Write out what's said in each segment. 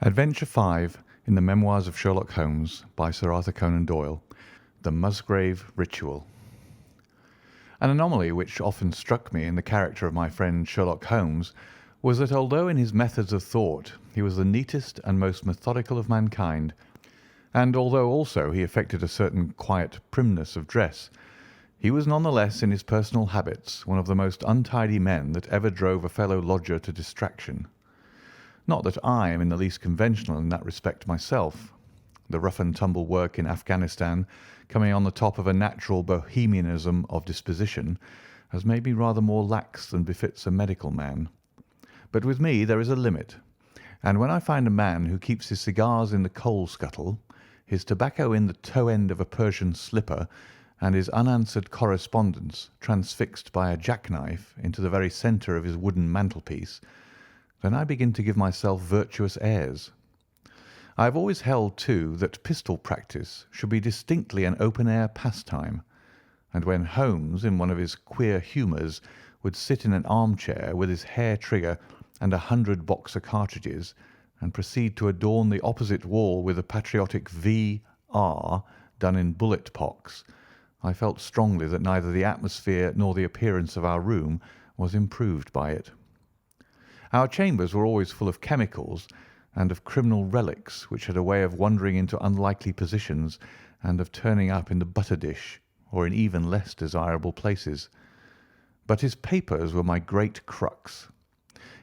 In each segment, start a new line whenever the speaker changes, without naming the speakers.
Adventure 5 in the Memoirs of Sherlock Holmes by Sir Arthur Conan Doyle. The Musgrave Ritual. An anomaly which often struck me in the character of my friend Sherlock Holmes was that although in his methods of thought he was the neatest and most methodical of mankind, and although also he affected a certain quiet primness of dress, he was none the less in his personal habits one of the most untidy men that ever drove a fellow lodger to distraction. Not that I am in the least conventional in that respect myself. The rough-and-tumble work in Afghanistan, coming on the top of a natural bohemianism of disposition, has made me rather more lax than befits a medical man. But with me there is a limit, and when I find a man who keeps his cigars in the coal scuttle, his tobacco in the toe end of a Persian slipper, and his unanswered correspondence transfixed by a jackknife into the very centre of his wooden mantelpiece, then I begin to give myself virtuous airs. I have always held, too, that pistol practice should be distinctly an open-air pastime, and when Holmes, in one of his queer humours, would sit in an armchair with his hair trigger and 100 Boxer cartridges, and proceed to adorn the opposite wall with a patriotic V.R. done in bullet pocks, I felt strongly that neither the atmosphere nor the appearance of our room was improved by it. Our chambers were always full of chemicals and of criminal relics which had a way of wandering into unlikely positions and of turning up in the butter dish or in even less desirable places. But his papers were my great crux.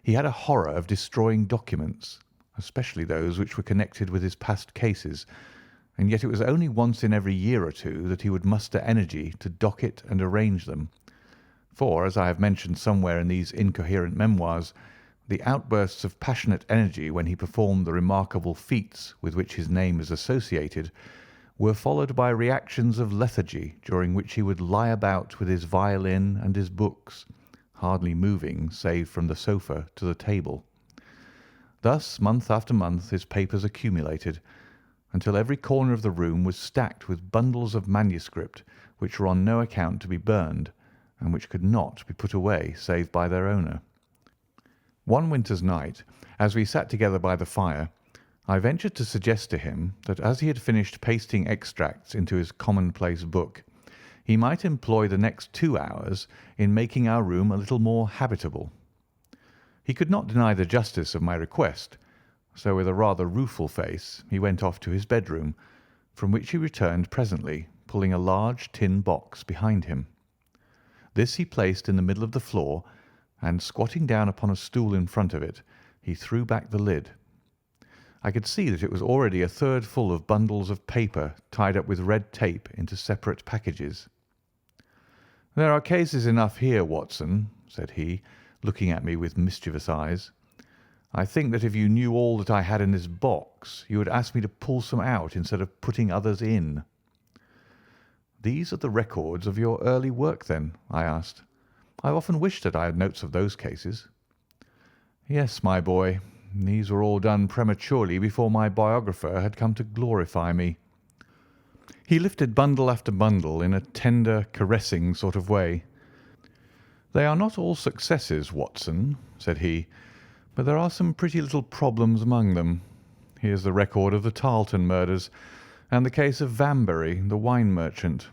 He had a horror of destroying documents, especially those which were connected with his past cases, and yet it was only once in every year or two that he would muster energy to docket and arrange them. For, as I have mentioned somewhere in these incoherent memoirs, the outbursts of passionate energy when he performed the remarkable feats with which his name is associated were followed by reactions of lethargy during which he would lie about with his violin and his books, hardly moving save from the sofa to the table. Thus, month after month, his papers accumulated, until every corner of the room was stacked with bundles of manuscript which were on no account to be burned, and which could not be put away save by their owner. One winter's night, as we sat together by the fire, I ventured to suggest to him that as he had finished pasting extracts into his commonplace book, he might employ the next 2 hours in making our room a little more habitable. He could not deny the justice of my request, so with a rather rueful face he went off to his bedroom, from which he returned presently, pulling a large tin box behind him. This he placed in the middle of the floor, and, squatting down upon a stool in front of it, he threw back the lid. I could see that it was already a third full of bundles of paper tied up with red tape into separate packages. "There are cases enough here, Watson," said he, looking at me with mischievous eyes. "I think that if you knew all that I had in this box, you would ask me to pull some out instead of putting others in." "These are the records of your early work, then?" I asked. "I have often wished that I had notes of those cases." "Yes, my boy. These were all done prematurely before my biographer had come to glorify me." He lifted bundle after bundle in a tender, caressing sort of way. "They are not all successes, Watson," said he, "but there are some pretty little problems among them. Here's the record of the Tarleton murders, and the case of Vanbury, the wine merchant,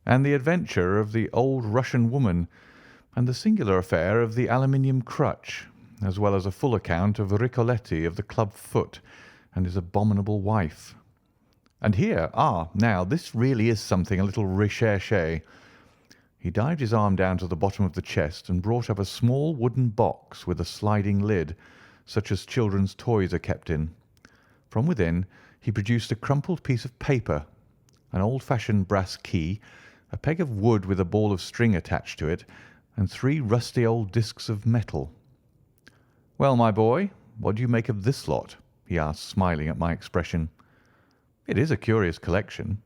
and the adventure of the old Russian woman, and the singular affair of the aluminium crutch, as well as a full account of Ricoletti of the club foot and his abominable wife. And here, now, this really is something a little recherché." He dived his arm down to the bottom of the chest and brought up a small wooden box with a sliding lid, such as children's toys are kept in. From within he produced a crumpled piece of paper, an old-fashioned brass key, a peg of wood with a ball of string attached to it, and 3 rusty old discs of metal. "Well, my boy, what do you make of this lot?" he asked, smiling at my expression. "It is a curious collection."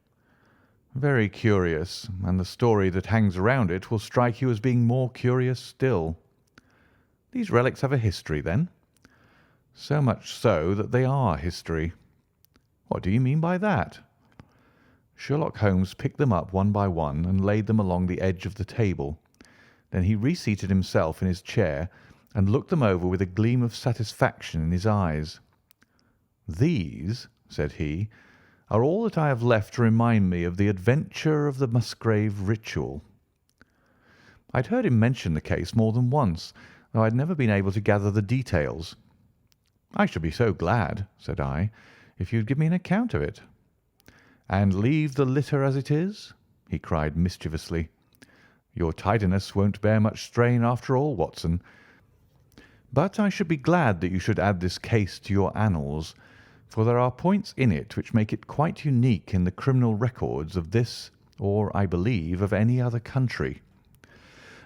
"Very curious, and the story that hangs around it will strike you as being more curious still." "These relics have a history, then?" "So much so that they are history." "What do you mean by that?" Sherlock Holmes picked them up one by one and laid them along the edge of the table. Then he reseated himself in his chair and looked them over with a gleam of satisfaction in his eyes. "These," said he, "are all that I have left to remind me of the adventure of the Musgrave Ritual." I had heard him mention the case more than once, though I had never been able to gather the details. "I should be so glad," said I, "if you'd give me an account of it." "And leave the litter as it is?" he cried mischievously. "Your tidiness won't bear much strain after all, Watson. But I should be glad that you should add this case to your annals, for there are points in it which make it quite unique in the criminal records of this, or, I believe, of any other country.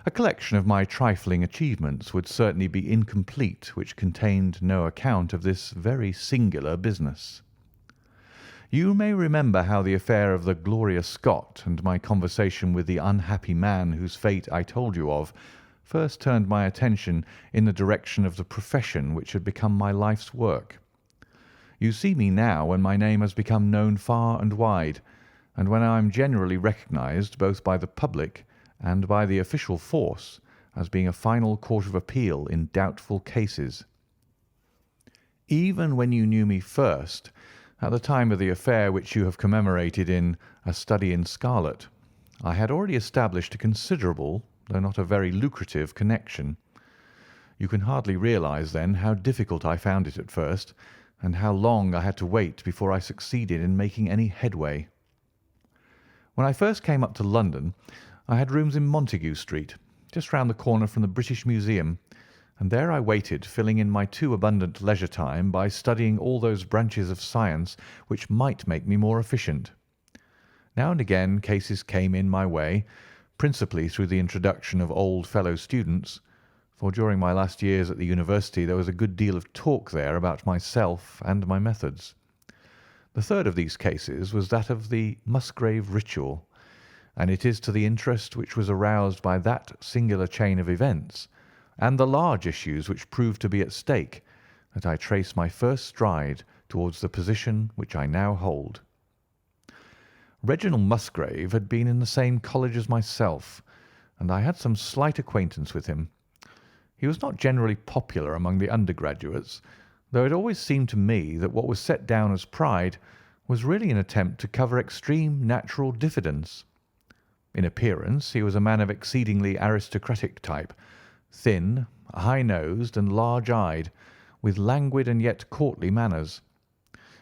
A collection of my trifling achievements would certainly be incomplete which contained no account of this very singular business. You may remember how the affair of the Gloria Scott and my conversation with the unhappy man whose fate I told you of first turned my attention in the direction of the profession which had become my life's work. You see me now when my name has become known far and wide, and when I am generally recognised both by the public and by the official force as being a final court of appeal in doubtful cases. Even when you knew me first, at the time of the affair which you have commemorated in A Study in Scarlet, I had already established a considerable, though not a very lucrative, connection. You can hardly realise, then, how difficult I found it at first, and how long I had to wait before I succeeded in making any headway. When I first came up to London, I had rooms in Montague Street, just round the corner from the British Museum, and there I waited, filling in my too abundant leisure time by studying all those branches of science which might make me more efficient. Now and again cases came in my way, principally through the introduction of old fellow students, for during my last years at the university there was a good deal of talk there about myself and my methods. The third of these cases was that of the Musgrave Ritual, and it is to the interest which was aroused by that singular chain of events, and the large issues which proved to be at stake, that I trace my first stride towards the position which I now hold. Reginald Musgrave had been in the same college as myself, and I had some slight acquaintance with him. He was not generally popular among the undergraduates, though it always seemed to me that what was set down as pride was really an attempt to cover extreme natural diffidence. In appearance he was a man of exceedingly aristocratic type, thin, high-nosed, and large-eyed, with languid and yet courtly manners.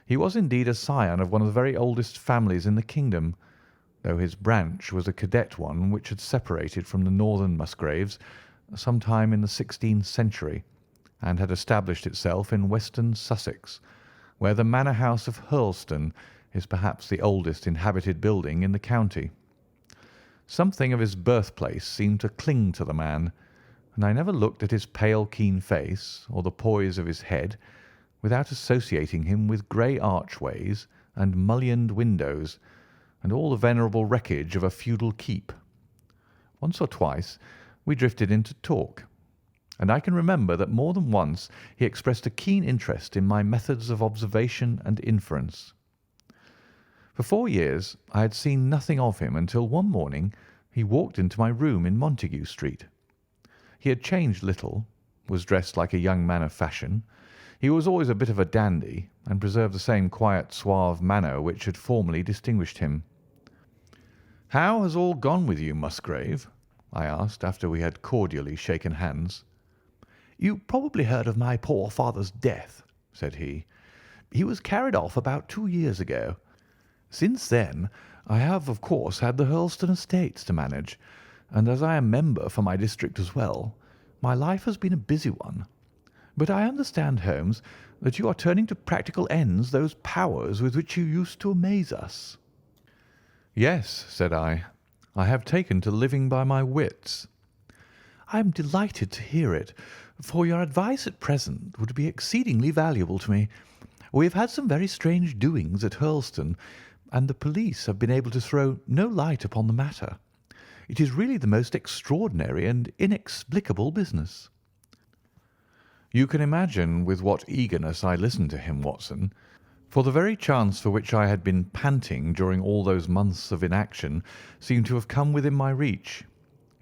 He was indeed a scion of one of the very oldest families in the kingdom, though his branch was a cadet one which had separated from the northern Musgraves some time in the 16th century, and had established itself in western Sussex, where the manor house of Hurlstone is perhaps the oldest inhabited building in the county. Something of his birthplace seemed to cling to the man, and I never looked at his pale, keen face or the poise of his head without associating him with grey archways and mullioned windows and all the venerable wreckage of a feudal keep. Once or twice we drifted into talk, and I can remember that more than once he expressed a keen interest in my methods of observation and inference. For 4 years I had seen nothing of him until one morning he walked into my room in Montague Street. He had changed little, was dressed like a young man of fashion. He was always a bit of a dandy, and preserved the same quiet, suave manner which had formerly distinguished him. "How has all gone with you, Musgrave?" I asked, after we had cordially shaken hands. "You probably heard of my poor father's death," said he. "He was carried off about 2 years ago. Since then I have, of course, had the Hurlstone estates to manage, and as I am member for my district as well, my life has been a busy one. But I understand, Holmes, that you are turning to practical ends those powers with which you used to amaze us." "Yes," said I. "I have taken to living by my wits." "I am delighted to hear it, for your advice at present would be exceedingly valuable to me. We have had some very strange doings at Hurlstone, and the police have been able to throw no light upon the matter. It is really the most extraordinary and inexplicable business." You can imagine with what eagerness I listened to him, Watson, for the very chance for which I had been panting during all those months of inaction seemed to have come within my reach.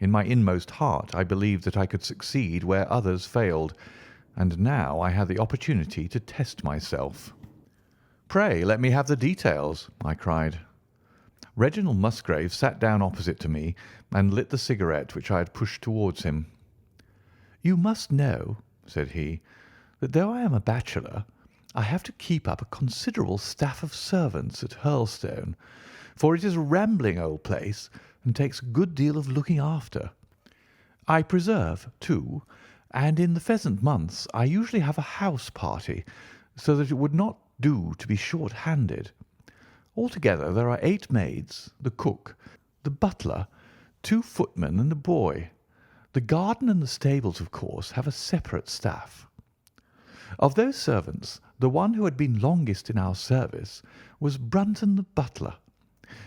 In my inmost heart I believed that I could succeed where others failed, and now I had the opportunity to test myself. "Pray let me have the details," I cried. Reginald Musgrave sat down opposite to me and lit the cigarette which I had pushed towards him. "You must know," said he, "that though I am a bachelor, I have to keep up a considerable staff of servants at Hurlstone, for it is a rambling old place and takes a good deal of looking after. I preserve, too, and in the pheasant months I usually have a house party, so that it would not do to be short-handed. Altogether there are 8 maids, the cook, the butler, 2 footmen and a boy. The garden and the stables, of course, have a separate staff. Of those servants, the one who had been longest in our service was Brunton the butler.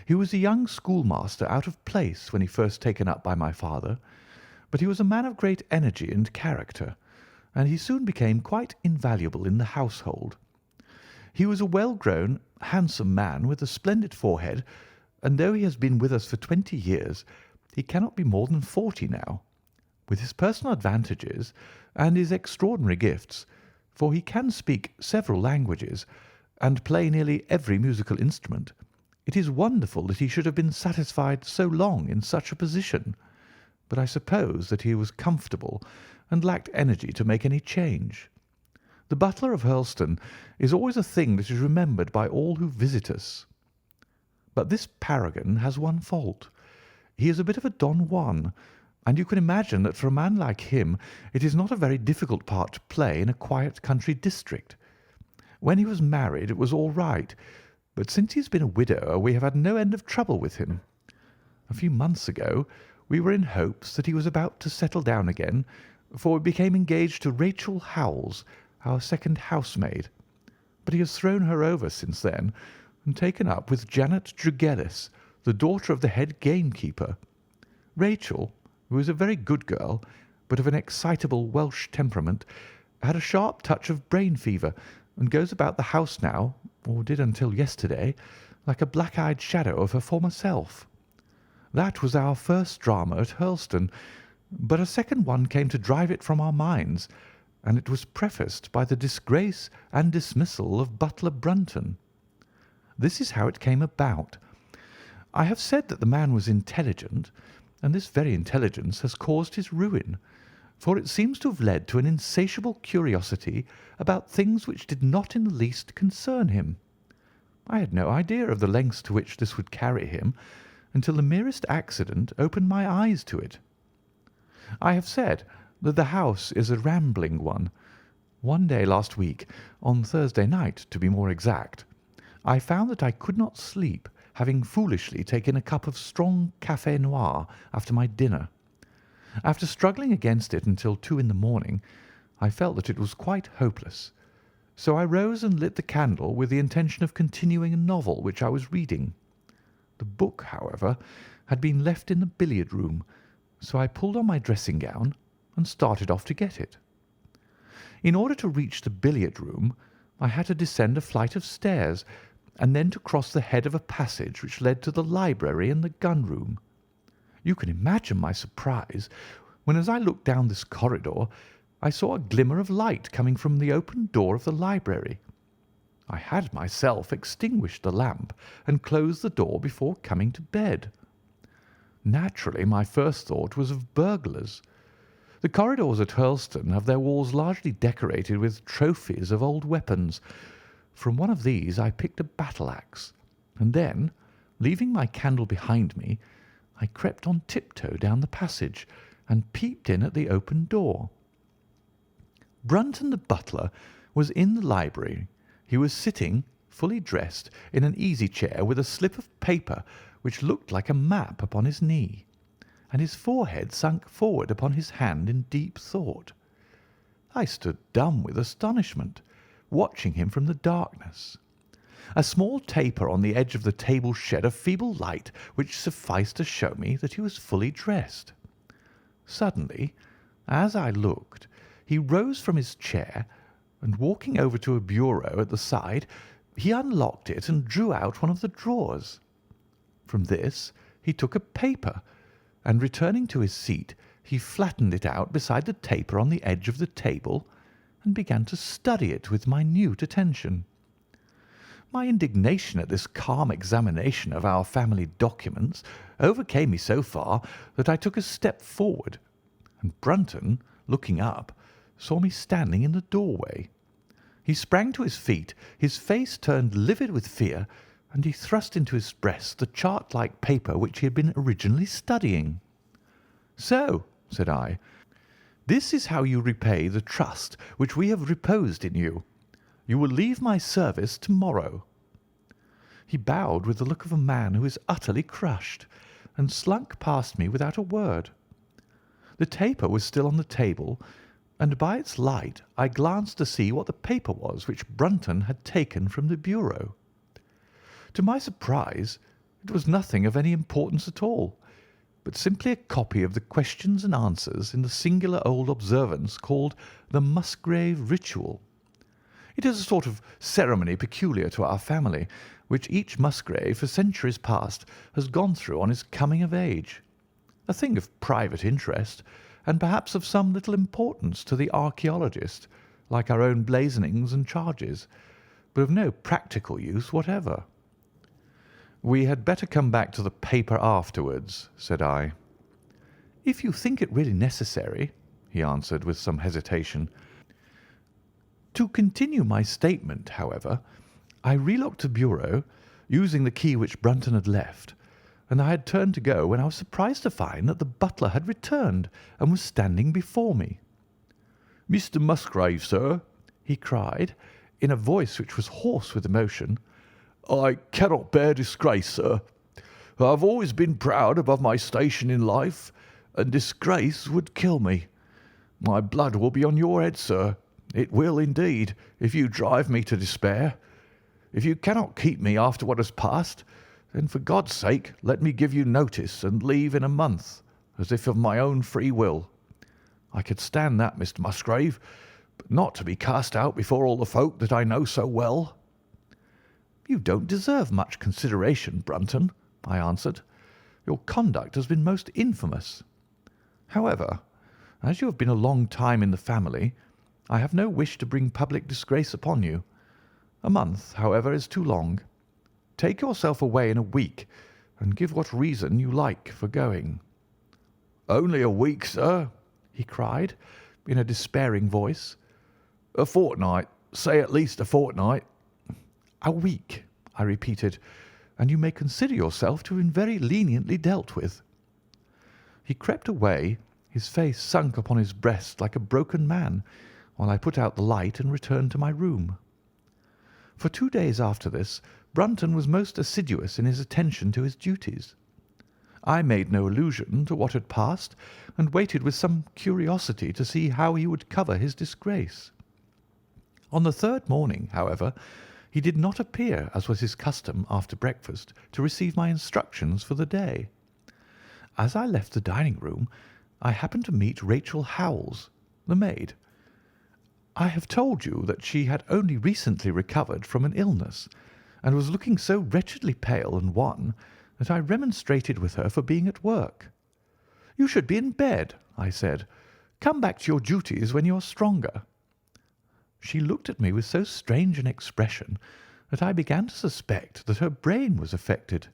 He was a young schoolmaster out of place when he first taken up by my father, but he was a man of great energy and character, and he soon became quite invaluable in the household. He was a well-grown, handsome man with a splendid forehead, and though he has been with us for 20 years, he cannot be more than 40 now. With his personal advantages and his extraordinary gifts, for he can speak several languages and play nearly every musical instrument, it is wonderful that he should have been satisfied so long in such a position, but I suppose that he was comfortable and lacked energy to make any change. The butler of Hurlstone is always a thing that is remembered by all who visit us. But this paragon has one fault. He is a bit of a Don Juan, and you can imagine that for a man like him it is not a very difficult part to play in a quiet country district. When he was married it was all right, but since he has been a widower we have had no end of trouble with him. A few months ago we were in hopes that he was about to settle down again, for we became engaged to Rachel Howells, our second housemaid, but he has thrown her over since then and taken up with Janet Drugellis, the daughter of the head gamekeeper. Rachel, who is a very good girl, but of an excitable Welsh temperament, had a sharp touch of brain fever and goes about the house now, or did until yesterday, like a black-eyed shadow of her former self. That was our first drama at Hurlstone, but a second one came to drive it from our minds, and it was prefaced by the disgrace and dismissal of Butler Brunton. This is how it came about. I have said that the man was intelligent, and this very intelligence has caused his ruin, for it seems to have led to an insatiable curiosity about things which did not in the least concern him. I had no idea of the lengths to which this would carry him until the merest accident opened my eyes to it. I have said that the house is a rambling one. One day last week, on Thursday night to be more exact, I found that I could not sleep, having foolishly taken a cup of strong café noir after my dinner. After struggling against it until 2 in the morning, I felt that it was quite hopeless. So I rose and lit the candle with the intention of continuing a novel which I was reading. The book, however, had been left in the billiard-room, so I pulled on my dressing-gown and started off to get it. In order to reach the billiard-room, I had to descend a flight of stairs and then to cross the head of a passage which led to the library and the gun-room. You can imagine my surprise when, as I looked down this corridor, I saw a glimmer of light coming from the open door of the library. I had myself extinguished the lamp and closed the door before coming to bed. Naturally, my first thought was of burglars. The corridors at Hurlstone have their walls largely decorated with trophies of old weapons. From one of these I picked a battle-axe, and then, leaving my candle behind me, I crept on tiptoe down the passage and peeped in at the open door. Brunton the butler was in the library. He was sitting, fully dressed, in an easy-chair with a slip of paper which looked like a map upon his knee, and his forehead sunk forward upon his hand in deep thought. I stood dumb with astonishment, watching him from the darkness. A small taper on the edge of the table shed a feeble light which sufficed to show me that he was fully dressed. Suddenly, as I looked, he rose from his chair, and walking over to a bureau at the side, he unlocked it and drew out one of the drawers. From this he took a paper, and returning to his seat, he flattened it out beside the taper on the edge of the table and began to study it with minute attention. My indignation at this calm examination of our family documents overcame me so far that I took a step forward, and Brunton, looking up, saw me standing in the doorway. He sprang to his feet, his face turned livid with fear, and he thrust into his breast the chart-like paper which he had been originally studying. "So," said I, "this is how you repay the trust which we have reposed in you. You will leave my service to-morrow." He bowed with the look of a man who is utterly crushed, and slunk past me without a word. The taper was still on the table, and by its light I glanced to see what the paper was which Brunton had taken from the bureau. To my surprise, it was nothing of any importance at all, but simply a copy of the questions and answers in the singular old observance called the Musgrave Ritual. It is a sort of ceremony peculiar to our family, which each Musgrave for centuries past has gone through on his coming of age. A thing of private interest, and perhaps of some little importance to the archaeologist, like our own blazonings and charges, but of no practical use whatever. "We had better come back to the paper afterwards," said I. "If you think it really necessary," he answered with some hesitation. To continue my statement, however, I relocked the bureau, using the key which Brunton had left, and I had turned to go when I was surprised to find that the butler had returned and was standing before me. "Mr. Musgrave, sir," he cried, in a voice which was hoarse with emotion, "I cannot bear disgrace, sir. I have always been proud above my station in life, and disgrace would kill me. My blood will be on your head, sir. It will, indeed, if you drive me to despair. If you cannot keep me after what has passed, then for God's sake let me give you notice and leave in a month, as if of my own free will. I could stand that, Mr. Musgrave, but not to be cast out before all the folk that I know so well." "You don't deserve much consideration, Brunton," I answered. "Your conduct has been most infamous. However, as you have been a long time in the family, I have no wish to bring public disgrace upon you. A month, however, is too long. Take yourself away in a week, and give what reason you like for going." "Only a week, sir," he cried, in a despairing voice. "A fortnight, say at least a fortnight." "A week," I repeated, "and you may consider yourself to have been very leniently dealt with." He crept away, his face sunk upon his breast like a broken man, while I put out the light and returned to my room. For 2 days after this, Brunton was most assiduous in his attention to his duties. I made no allusion to what had passed, and waited with some curiosity to see how he would cover his disgrace. On the third morning, however, he did not appear, as was his custom after breakfast, to receive my instructions for the day. As I left the dining-room, I happened to meet Rachel Howells, the maid. I have told you that she had only recently recovered from an illness, and was looking so wretchedly pale and wan that I remonstrated with her for being at work. "You should be in bed," I said. "Come back to your duties when you are stronger." She looked at me with so strange an expression that I began to suspect that her brain was affected.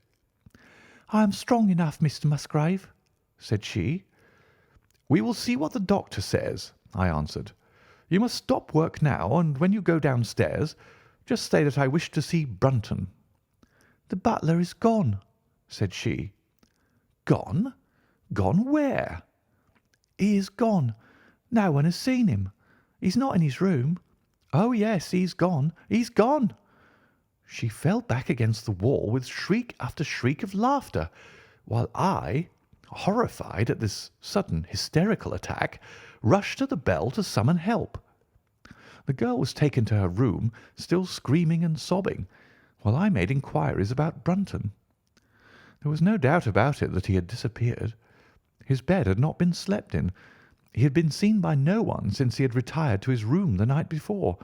"I am strong enough, Mr. Musgrave," said she. "We will see what the doctor says," I answered. "You must stop work now, and when you go downstairs, just say that I wish to see Brunton." "The butler is gone," said she. "Gone? Gone where?" "He is gone. No one has seen him. He's not in his room. Oh, yes, he's gone. He's gone." She fell back against the wall with shriek after shriek of laughter, while I, horrified at this sudden hysterical attack, rushed to the bell to summon help. The girl was taken to her room, still screaming and sobbing, while I made inquiries about Brunton. There was no doubt about it that he had disappeared. His bed had not been slept in. He had been seen by no one since he had retired to his room the night before,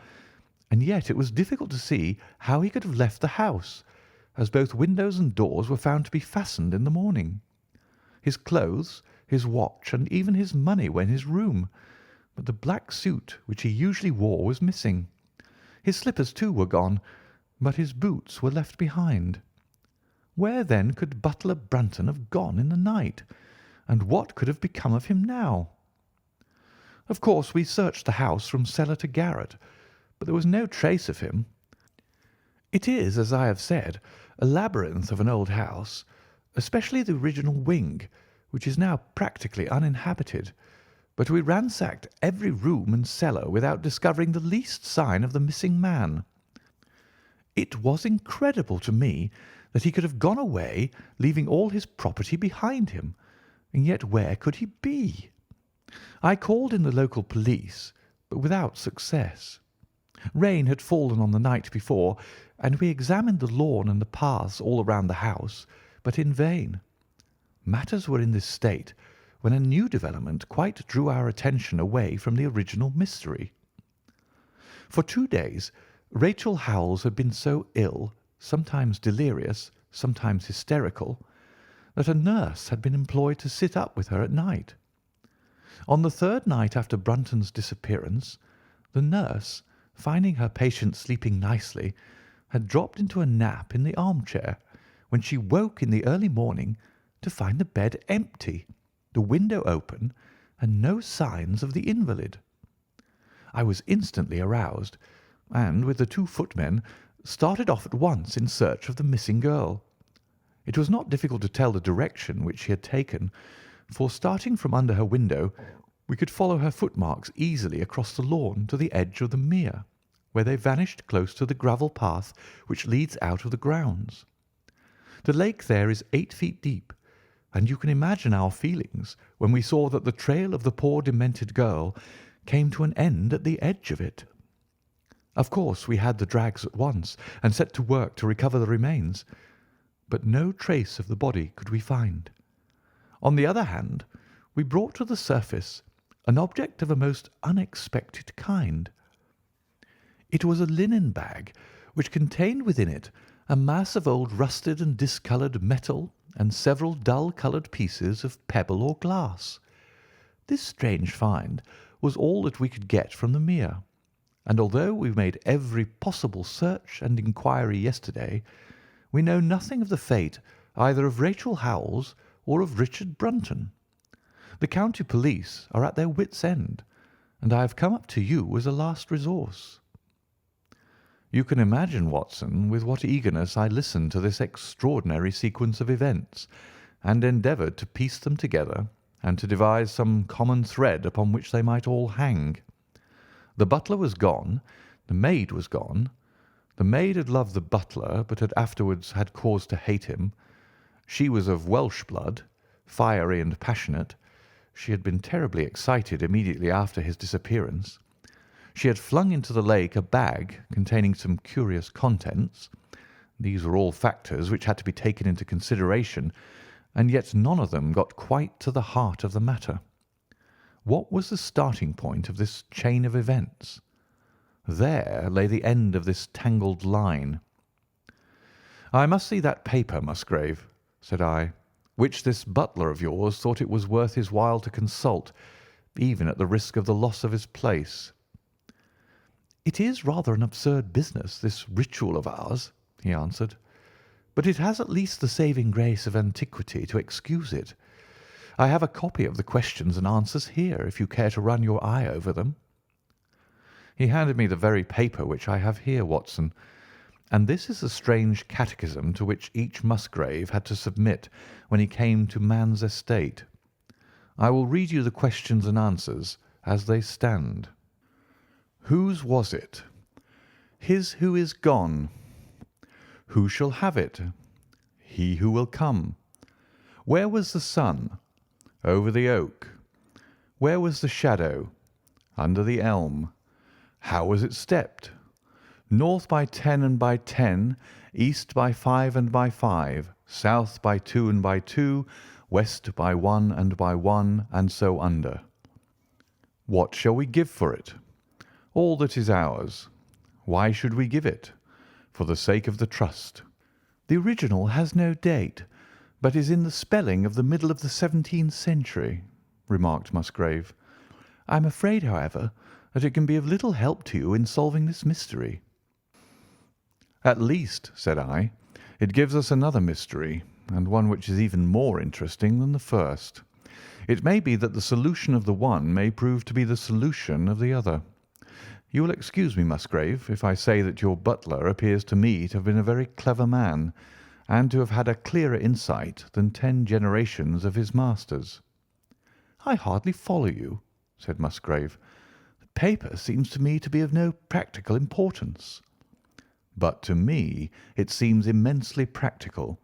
and yet it was difficult to see how he could have left the house, as both windows and doors were found to be fastened in the morning. His clothes, his watch, and even his money were in his room, but the black suit which he usually wore was missing. His slippers, too, were gone, but his boots were left behind. Where then could butler Brunton have gone in the night, and what could have become of him now? Of course, we searched the house from cellar to garret, but there was no trace of him. It is, as I have said, a labyrinth of an old house, especially the original wing, which is now practically uninhabited, but we ransacked every room and cellar without discovering the least sign of the missing man. It was incredible to me that he could have gone away, leaving all his property behind him, and yet where could he be? I called in the local police, but without success. Rain had fallen on the night before, and we examined the lawn and the paths all around the house, but in vain. Matters were in this state when a new development quite drew our attention away from the original mystery. For 2 days Rachel Howells had been so ill, sometimes delirious, sometimes hysterical, that a nurse had been employed to sit up with her at night. On the third night after Brunton's disappearance, the nurse, finding her patient sleeping nicely, had dropped into a nap in the armchair, when she woke in the early morning to find the bed empty, the window open, and no signs of the invalid. I was instantly aroused, and, with the 2 footmen, started off at once in search of the missing girl. It was not difficult to tell the direction which she had taken, for, starting from under her window, we could follow her footmarks easily across the lawn to the edge of the mere, where they vanished close to the gravel path which leads out of the grounds. The lake there is 8 feet deep, and you can imagine our feelings when we saw that the trail of the poor demented girl came to an end at the edge of it. Of course, we had the drags at once and set to work to recover the remains, but no trace of the body could we find. On the other hand, we brought to the surface an object of a most unexpected kind. It was a linen bag which contained within it a mass of old rusted and discoloured metal and several dull-coloured pieces of pebble or glass. This strange find was all that we could get from the mere, and although we made every possible search and inquiry yesterday, we know nothing of the fate either of Rachel Howells or of Richard Brunton. The county police are at their wits' end, and I have come up to you as a last resource." You can imagine, Watson, with what eagerness I listened to this extraordinary sequence of events, and endeavoured to piece them together and to devise some common thread upon which they might all hang. The butler was gone, the maid was gone. The maid had loved the butler, but had afterwards had cause to hate him. She was of Welsh blood, fiery and passionate. She had been terribly excited immediately after his disappearance. She had flung into the lake a bag containing some curious contents. These were all factors which had to be taken into consideration, and yet none of them got quite to the heart of the matter. What was the starting point of this chain of events? There lay the end of this tangled line. "I must see that paper, Musgrave," said I, "which this butler of yours thought it was worth his while to consult, even at the risk of the loss of his place." "It is rather an absurd business, this ritual of ours," he answered, "but it has at least the saving grace of antiquity to excuse it. I have a copy of the questions and answers here, if you care to run your eye over them." He handed me the very paper which I have here, Watson, and this is the strange catechism to which each Musgrave had to submit when he came to man's estate. I will read you the questions and answers as they stand. Whose was it? His who is gone. Who shall have it? He who will come. Where was the sun? Over the oak. Where was the shadow? Under the elm. How was it stepped? North by 10 and by 10, east by 5 and by 5, south by 2 and by 2, west by 1 and by 1, and so under. What shall we give for it? All that is ours. Why should we give it? For the sake of the trust. The original has no date, but is in the spelling of the middle of the 17th century, remarked Musgrave. I am afraid, however, that it can be of little help to you in solving this mystery. "At least," said I, "it gives us another mystery, and one which is even more interesting than the first. It may be that the solution of the one may prove to be the solution of the other. You will excuse me, Musgrave, if I say that your butler appears to me to have been a very clever man, and to have had a clearer insight than 10 generations of his masters." "I hardly follow you," said Musgrave. "The paper seems to me to be of no practical importance." "But to me it seems immensely practical,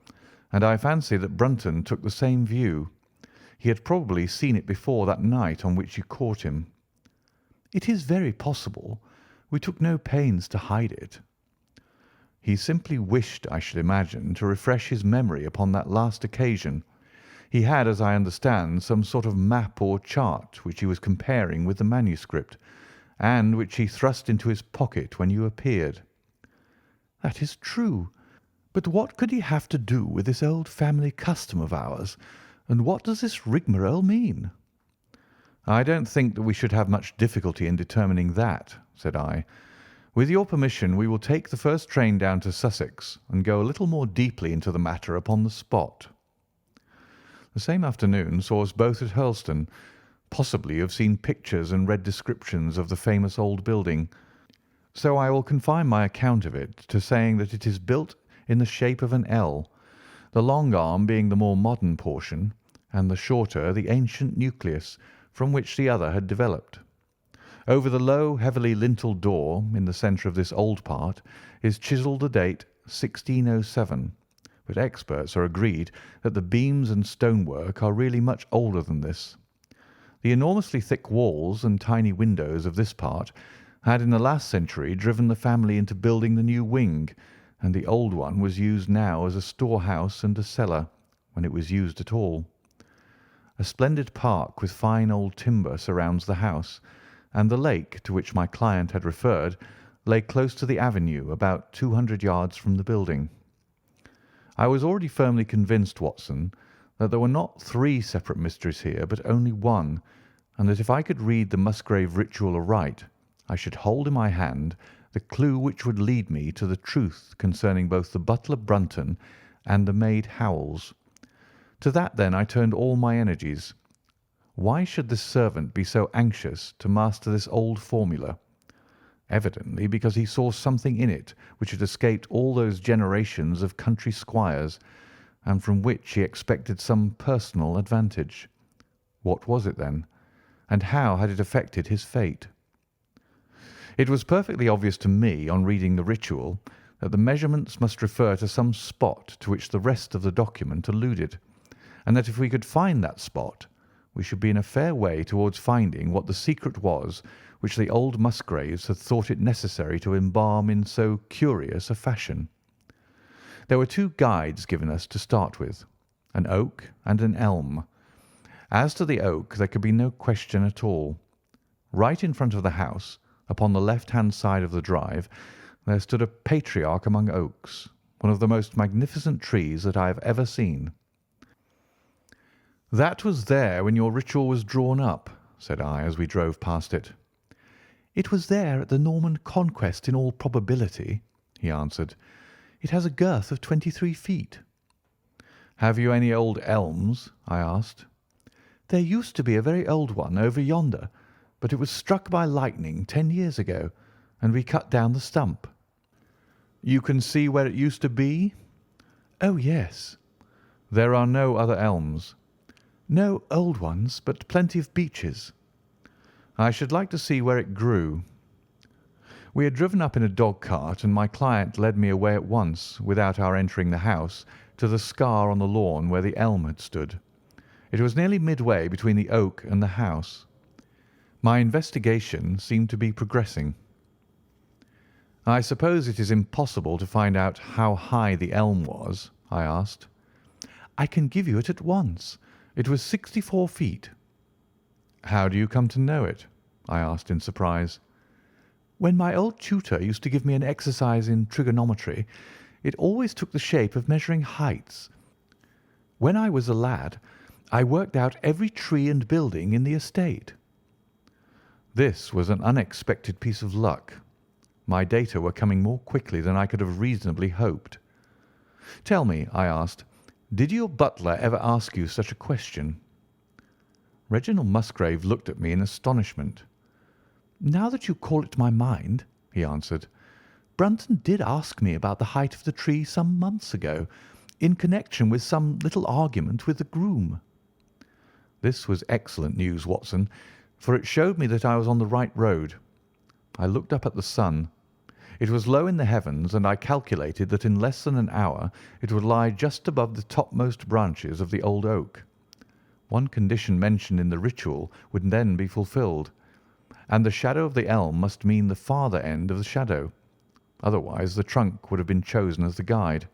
and I fancy that Brunton took the same view. He had probably seen it before that night on which you caught him." "It is very possible. We took no pains to hide it." "He simply wished, I should imagine, to refresh his memory upon that last occasion. He had, as I understand, some sort of map or chart which he was comparing with the manuscript, and which he thrust into his pocket when you appeared." "That is true. But what could he have to do with this old family custom of ours, and what does this rigmarole mean?" "I don't think that we should have much difficulty in determining that," said I. "With your permission we will take the first train down to Sussex and go a little more deeply into the matter upon the spot." The same afternoon saw us both at Hurlstone. Possibly you have seen pictures and read descriptions of the famous old building, so I will confine my account of it to saying that it is built in the shape of an L, the long arm being the more modern portion, and the shorter the ancient nucleus from which the other had developed. Over the low, heavily linteled door in the centre of this old part is chiselled the date 1607, but experts are agreed that the beams and stonework are really much older than this. The enormously thick walls and tiny windows of this part had in the last century driven the family into building the new wing, and the old one was used now as a storehouse and a cellar, when it was used at all. A splendid park with fine old timber surrounds the house, and the lake to which my client had referred lay close to the avenue about 200 yards from the building. I was already firmly convinced, Watson, that there were not 3 separate mysteries here, but only one, and that if I could read the Musgrave Ritual aright, I should hold in my hand the clue which would lead me to the truth concerning both the butler Brunton and the maid Howells. To that, then, I turned all my energies. Why should this servant be so anxious to master this old formula? Evidently because he saw something in it which had escaped all those generations of country squires, and from which he expected some personal advantage. What was it, then, and how had it affected his fate? It was perfectly obvious to me, on reading the ritual, that the measurements must refer to some spot to which the rest of the document alluded, and that if we could find that spot, we should be in a fair way towards finding what the secret was which the old Musgraves had thought it necessary to embalm in so curious a fashion. There were 2 guides given us to start with, an oak and an elm. As to the oak, there could be no question at all. Right in front of the house, upon the left-hand side of the drive, there stood a patriarch among oaks, one of the most magnificent trees that I have ever seen. "That was there when your ritual was drawn up," said I, as we drove past it. "It was there at the Norman Conquest in all probability," he answered. "It has a girth of 23 feet." "Have you any old elms?" I asked. "There used to be a very old one over yonder, but it was struck by lightning 10 years ago, and we cut down the stump." "You can see where it used to be?" "Oh, yes." "There are no other elms?" "No old ones, but plenty of beeches." "I should like to see where it grew." We had driven up in a dog-cart, and my client led me away at once, without our entering the house, to the scar on the lawn where the elm had stood. It was nearly midway between the oak and the house. My investigation seemed to be progressing. "I suppose it is impossible to find out how high the elm was?" I asked. "I can give you it at once. It was 64 feet." "How do you come to know it?" I asked in surprise. "When my old tutor used to give me an exercise in trigonometry, it always took the shape of measuring heights. When I was a lad, I worked out every tree and building in the estate." This was an unexpected piece of luck. My data were coming more quickly than I could have reasonably hoped. "Tell me," I asked, "did your butler ever ask you such a question?" Reginald Musgrave looked at me in astonishment. "Now that you call it to my mind," he answered, "Brunton did ask me about the height of the tree some months ago, in connection with some little argument with the groom." This was excellent news, Watson, for it showed me that I was on the right road. I looked up at the sun. It was low in the heavens, and I calculated that in less than an hour it would lie just above the topmost branches of the old oak. One condition mentioned in the ritual would then be fulfilled, and the shadow of the elm must mean the farther end of the shadow. Otherwise the trunk would have been chosen as the guide.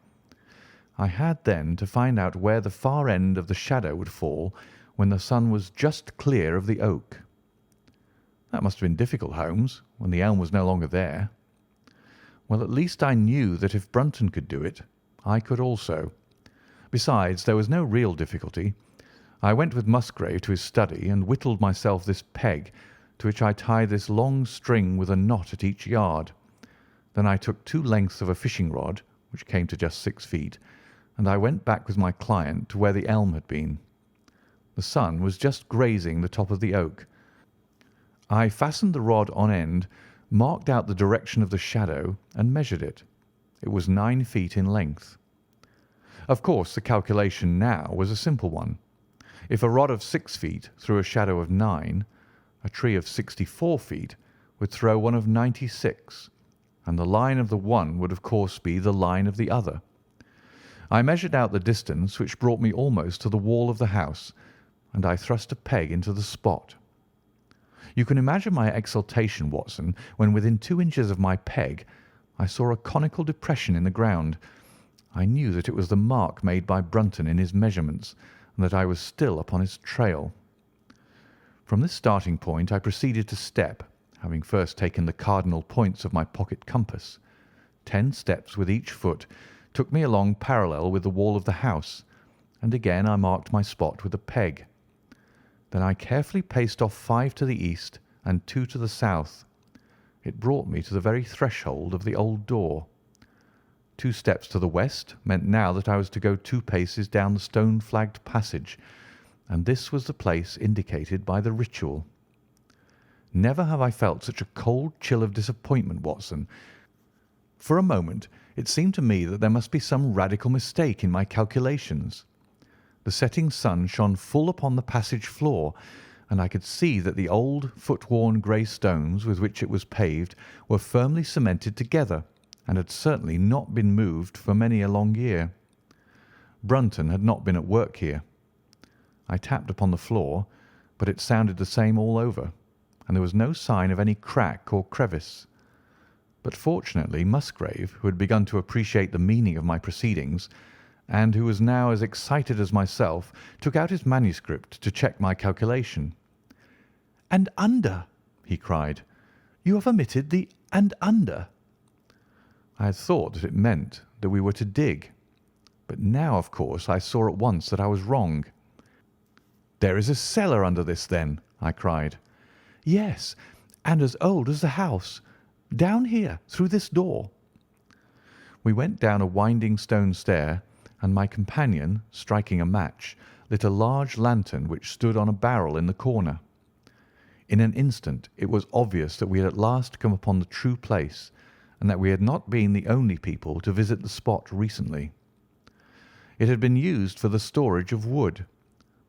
I had then to find out where the far end of the shadow would fall when the sun was just clear of the oak. That must have been difficult, Holmes, when the elm was no longer there. Well, at least I knew that if Brunton could do it, I could also. Besides, there was no real difficulty. I went with Musgrave to his study and whittled myself this peg, to which I tied this long string with a knot at each yard. Then I took 2 lengths of a fishing rod, which came to just 6 feet, and I went back with my client to where the elm had been. The sun was just grazing the top of the oak. I fastened the rod on end, marked out the direction of the shadow, and measured it. It was 9 feet in length. Of course, the calculation now was a simple one. If a rod of 6 feet threw a shadow of 9, a tree of 64 feet would throw one of 96, and the line of the one would of course be the line of the other. I measured out the distance, which brought me almost to the wall of the house, and I thrust a peg into the spot. You can imagine my exultation, Watson, when within 2 inches of my peg I saw a conical depression in the ground. I knew that it was the mark made by Brunton in his measurements, and that I was still upon his trail. From this starting point I proceeded to step, having first taken the cardinal points of my pocket compass. 10 steps with each foot took me along parallel with the wall of the house, and again I marked my spot with a peg. Then I carefully paced off 5 to the east and 2 to the south. It brought me to the very threshold of the old door. 2 steps to the west meant now that I was to go 2 paces down the stone-flagged passage, and this was the place indicated by the ritual. Never have I felt such a cold chill of disappointment, Watson. For a moment it seemed to me that there must be some radical mistake in my calculations. The setting sun shone full upon the passage floor, and I could see that the old, foot-worn grey stones with which it was paved were firmly cemented together, and had certainly not been moved for many a long year. Brunton had not been at work here. I tapped upon the floor, but it sounded the same all over, and there was no sign of any crack or crevice. But fortunately Musgrave, who had begun to appreciate the meaning of my proceedings, and who was now as excited as myself, took out his manuscript to check my calculation. "And under," he cried. "You have omitted the 'and under.'" I had thought that it meant that we were to dig, but now, of course, I saw at once that I was wrong. "There is a cellar under this, then?" I cried. "Yes, and as old as the house. Down here, through this door." We went down a winding stone stair, and my companion, striking a match, lit a large lantern which stood on a barrel in the corner. In an instant it was obvious that we had at last come upon the true place, and that we had not been the only people to visit the spot recently. It had been used for the storage of wood,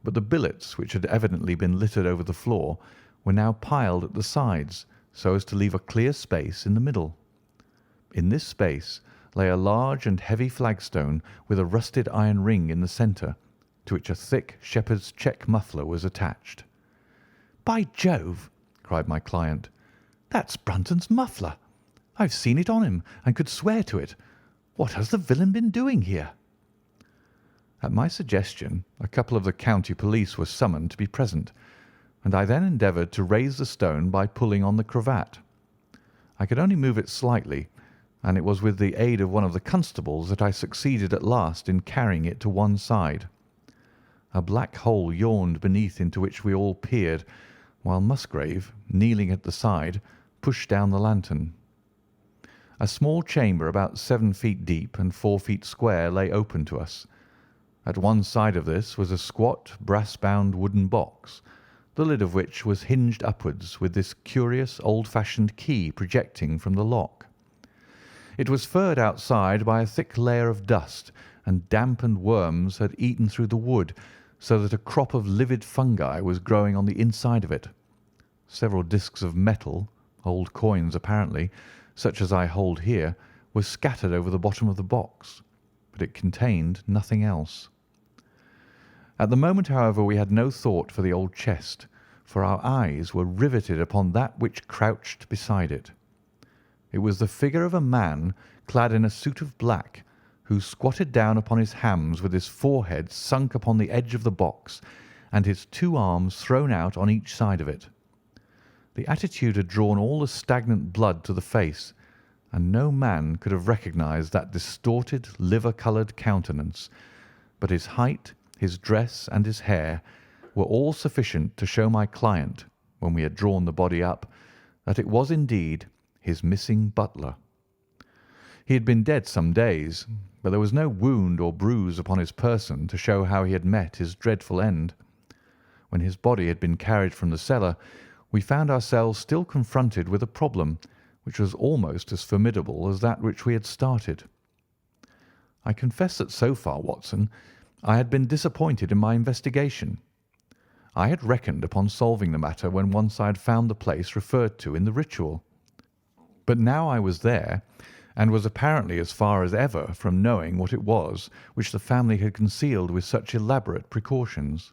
but the billets, which had evidently been littered over the floor, were now piled at the sides, so as to leave a clear space in the middle. In this space lay a large and heavy flagstone with a rusted iron ring in the centre, to which a thick shepherd's check muffler was attached. "By Jove!" cried my client, "that's Brunton's muffler. I've seen it on him, and could swear to it. What has the villain been doing here?" At my suggestion, a couple of the county police were summoned to be present, and I then endeavoured to raise the stone by pulling on the cravat. I could only move it slightly, and it was with the aid of one of the constables that I succeeded at last in carrying it to one side. A black hole yawned beneath, into which we all peered, while Musgrave, kneeling at the side, pushed down the lantern. A small chamber about 7 feet deep and 4 feet square lay open to us. At one side of this was a squat, brass-bound wooden box, the lid of which was hinged upwards with this curious old-fashioned key projecting from the lock. It was furred outside by a thick layer of dust, and damp and worms had eaten through the wood, so that a crop of livid fungi was growing on the inside of it. Several discs of metal, old coins apparently, such as I hold here, were scattered over the bottom of the box, but it contained nothing else. At the moment, however, we had no thought for the old chest, for our eyes were riveted upon that which crouched beside it. It was the figure of a man clad in a suit of black, who squatted down upon his hams with his forehead sunk upon the edge of the box and his 2 arms thrown out on each side of it. The attitude had drawn all the stagnant blood to the face, and no man could have recognized that distorted, liver-coloured countenance, but his height, his dress, and his hair were all sufficient to show my client, when we had drawn the body up, that it was indeed his missing butler. He had been dead some days, but there was no wound or bruise upon his person to show how he had met his dreadful end. When his body had been carried from the cellar, we found ourselves still confronted with a problem which was almost as formidable as that which we had started. I confess that so far, Watson, I had been disappointed in my investigation. I had reckoned upon solving the matter when once I had found the place referred to in the ritual. But now I was there, and was apparently as far as ever from knowing what it was which the family had concealed with such elaborate precautions.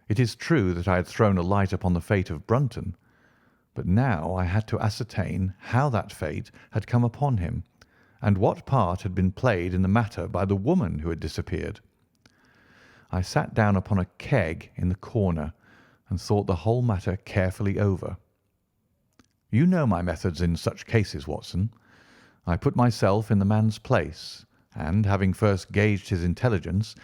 It is true that I had thrown a light upon the fate of Brunton, but now I had to ascertain how that fate had come upon him, and what part had been played in the matter by the woman who had disappeared. I sat down upon a keg in the corner and thought the whole matter carefully over. You know my methods in such cases, Watson. I put myself in the man's place, and, having first gauged his intelligence,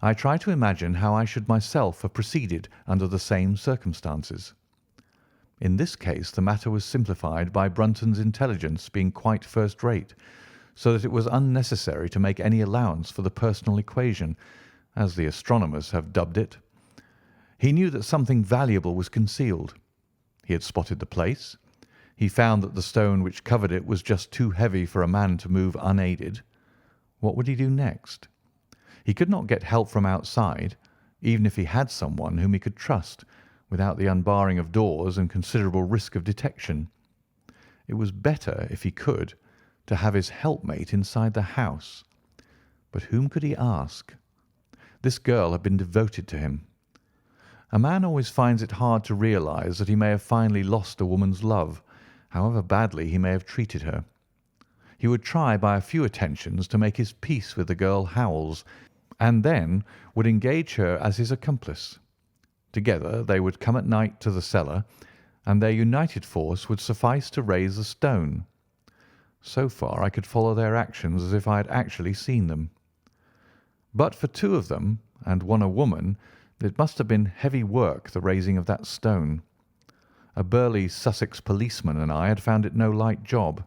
I try to imagine how I should myself have proceeded under the same circumstances. In this case the matter was simplified by Brunton's intelligence being quite first-rate, so that it was unnecessary to make any allowance for the personal equation, as the astronomers have dubbed it. He knew that something valuable was concealed. He had spotted the place. He found that the stone which covered it was just too heavy for a man to move unaided. What would he do next? He could not get help from outside, even if he had someone whom he could trust, without the unbarring of doors and considerable risk of detection. It was better, if he could, to have his helpmate inside the house. But whom could he ask? This girl had been devoted to him. A man always finds it hard to realize that he may have finally lost a woman's love, however badly he may have treated her. He would try by a few attentions to make his peace with the girl Howells, and then would engage her as his accomplice. Together they would come at night to the cellar, and their united force would suffice to raise the stone. So far I could follow their actions as if I had actually seen them. But for 2 of them, and one a woman, it must have been heavy work, the raising of that stone. A burly Sussex policeman and I had found it no light job.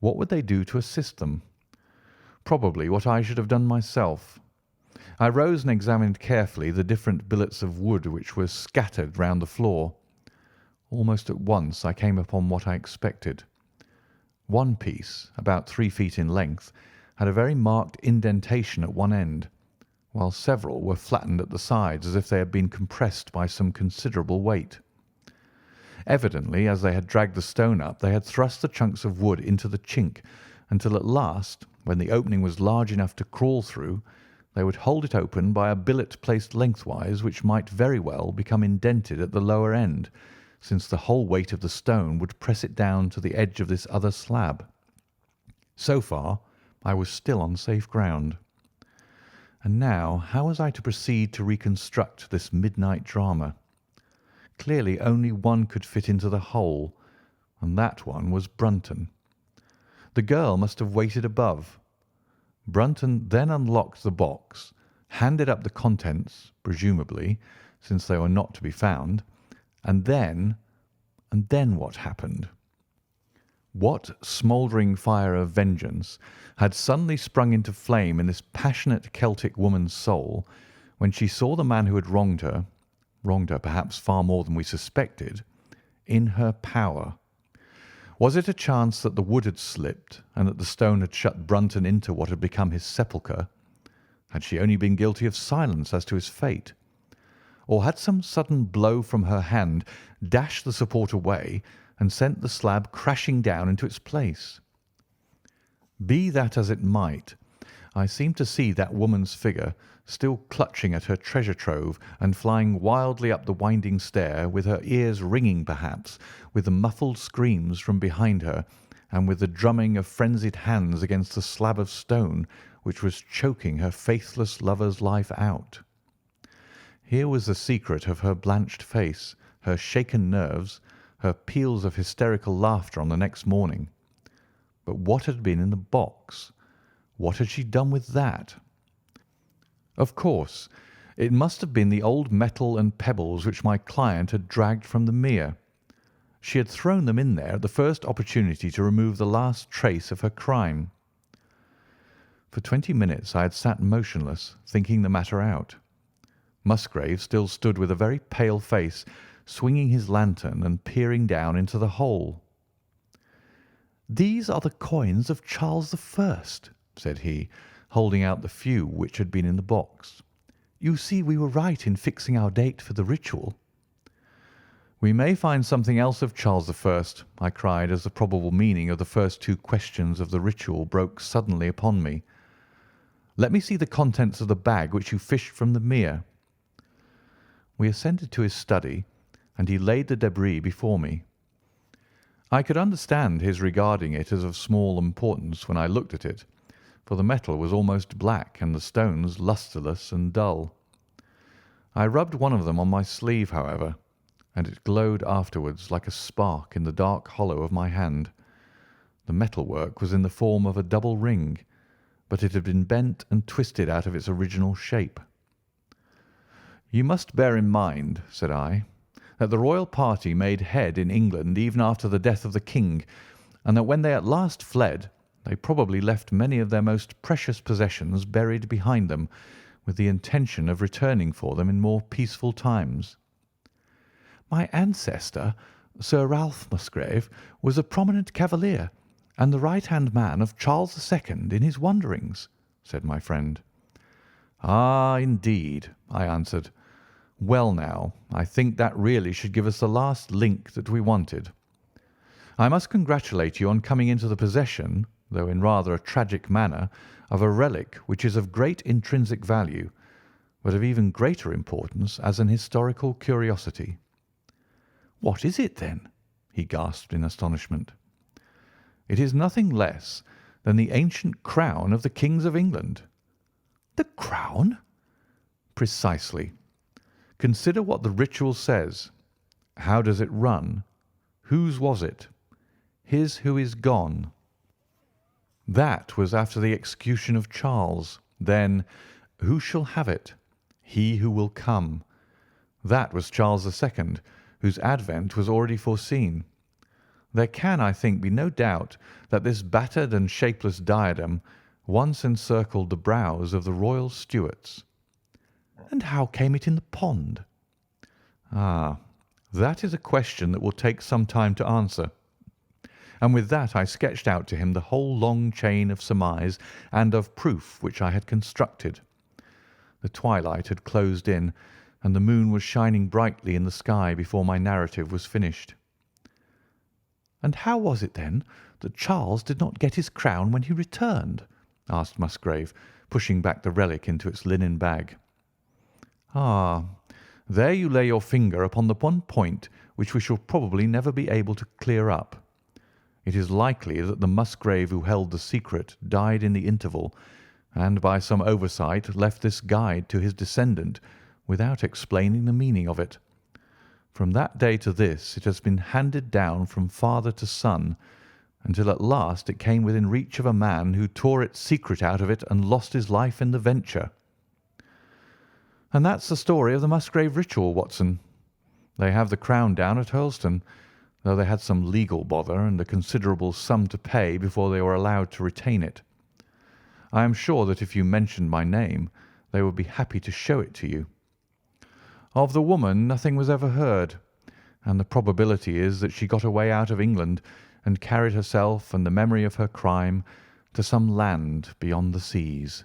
What would they do to assist them? Probably what I should have done myself. I rose and examined carefully the different billets of wood which were scattered round the floor. Almost at once I came upon what I expected. One piece, about 3 feet in length, had a very marked indentation at one end, while several were flattened at the sides as if they had been compressed by some considerable weight. Evidently, as they had dragged the stone up, they had thrust the chunks of wood into the chink, until at last, when the opening was large enough to crawl through, they would hold it open by a billet placed lengthwise, which might very well become indented at the lower end, since the whole weight of the stone would press it down to the edge of this other slab. So far I was still on safe ground. And now how was I to proceed to reconstruct this midnight drama? Clearly only one could fit into the hole, and that one was Brunton. The girl must have waited above. Brunton then unlocked the box, handed up the contents, presumably, since they were not to be found, and then what happened? What smouldering fire of vengeance had suddenly sprung into flame in this passionate Celtic woman's soul when she saw the man who had wronged her perhaps far more than we suspected, in her power? Was it a chance that the wood had slipped and that the stone had shut Brunton into what had become his sepulchre? Had she only been guilty of silence as to his fate? Or had some sudden blow from her hand dashed the support away and sent the slab crashing down into its place? Be that as it might, I seemed to see that woman's figure still clutching at her treasure trove and flying wildly up the winding stair, with her ears ringing perhaps with the muffled screams from behind her and with the drumming of frenzied hands against the slab of stone which was choking her faithless lover's life out. Here was the secret of her blanched face, her shaken nerves, her peals of hysterical laughter on the next morning. But what had been in the box? What had she done with that? Of course, it must have been the old metal and pebbles which my client had dragged from the mere. She had thrown them in there at the first opportunity to remove the last trace of her crime. For 20 minutes I had sat motionless, thinking the matter out. Musgrave still stood with a very pale face, swinging his lantern and peering down into the hole. "These are the coins of Charles I," said he, holding out the few which had been in the box. "You see we were right in fixing our date for the ritual." "We may find something else of Charles I," I cried, as the probable meaning of the first two questions of the ritual broke suddenly upon me. "Let me see the contents of the bag which you fished from the mere." We ascended to his study, and he laid the débris before me. I could understand his regarding it as of small importance when I looked at it, for the metal was almost black and the stones lustreless and dull. I rubbed one of them on my sleeve, however, and it glowed afterwards like a spark in the dark hollow of my hand. The metalwork was in the form of a double ring, but it had been bent and twisted out of its original shape. "You must bear in mind," said I, "that the royal party made head in England even after the death of the king, and that when they at last fled, they probably left many of their most precious possessions buried behind them, with the intention of returning for them in more peaceful times." "My ancestor, Sir Ralph Musgrave, was a prominent cavalier and the right-hand man of Charles II in his wanderings," said my friend. "Ah, indeed," I answered. "Well now, I think that really should give us the last link that we wanted. I must congratulate you on coming into the possession, though in rather a tragic manner, of a relic which is of great intrinsic value, but of even greater importance as an historical curiosity." "What is it, then?" he gasped in astonishment. "It is nothing less than the ancient crown of the kings of England." "The crown?" "Precisely. Consider what the ritual says. How does it run? Whose was it? His who is gone. That was after the execution of Charles. Then, who shall have it? He who will come. That was Charles II, whose advent was already foreseen. There can, I think, be no doubt that this battered and shapeless diadem once encircled the brows of the royal Stuarts." "And how came it in the pond?" "Ah, that is a question that will take some time to answer." And with that I sketched out to him the whole long chain of surmise and of proof which I had constructed. The twilight had closed in, and the moon was shining brightly in the sky before my narrative was finished. "And how was it, then, that Charles did not get his crown when he returned?" asked Musgrave, pushing back the relic into its linen bag. "Ah, there you lay your finger upon the one point which we shall probably never be able to clear up. It is likely that the Musgrave who held the secret died in the interval, and by some oversight left this guide to his descendant without explaining the meaning of it. From that day to this it has been handed down from father to son, until at last it came within reach of a man who tore its secret out of it and lost his life in the venture. And that's the story of the Musgrave ritual, Watson. They have the crown down at Hurlstone, though they had some legal bother and a considerable sum to pay before they were allowed to retain it. I am sure that if you mentioned my name, they would be happy to show it to you. Of the woman nothing was ever heard, and the probability is that she got away out of England and carried herself and the memory of her crime to some land beyond the seas.